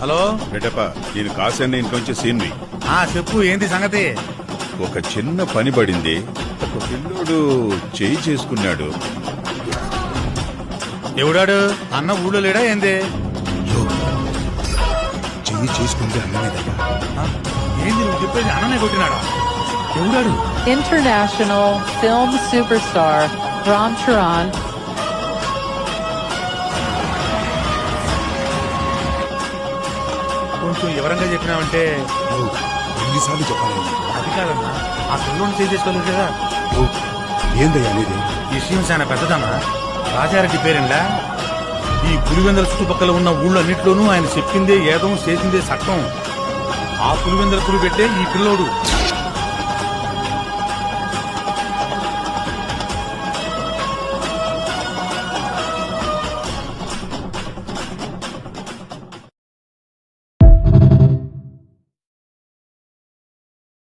Hello బెటపా నేను కాశాన్ని ఇంట్లోంచి సీన్వి. చెప్పు ఏంటి సంగతి? ఒక చిన్న పని పడింది. ఒక పిల్లోడు చేయి చేసుకున్నాడు. ఎవడాడు? అన్న ఊళ్ళో లేడా ఏంది? చెయ్యి చేసుకుంటే అన్నమేదయ్యా. ఏంది నువ్వు చెప్పేది? అన్ననే కొట్టినాడా? ఎవడాడు? International film superstar Ram Charan కొంచెం వివరంగా చెప్పినావంటే. ఎన్నిసార్లు చెప్పాలి? అది కాదన్నా, ఆ పిల్లోని చేసుకోలేదు కదా. ఏందయ్యా అనేది? విషయం చాలా పెద్దదన్నా. రాజారెడ్డి పేరెండా? ఈ పులివెందల చుట్టుపక్కల ఉన్న ఊళ్ళన్నిట్లోనూ ఆయన చెప్పిందే ఏదం, చేసిందే చట్టం. ఆ పులివెందల పులి పెట్టే ఈ పిల్లోడు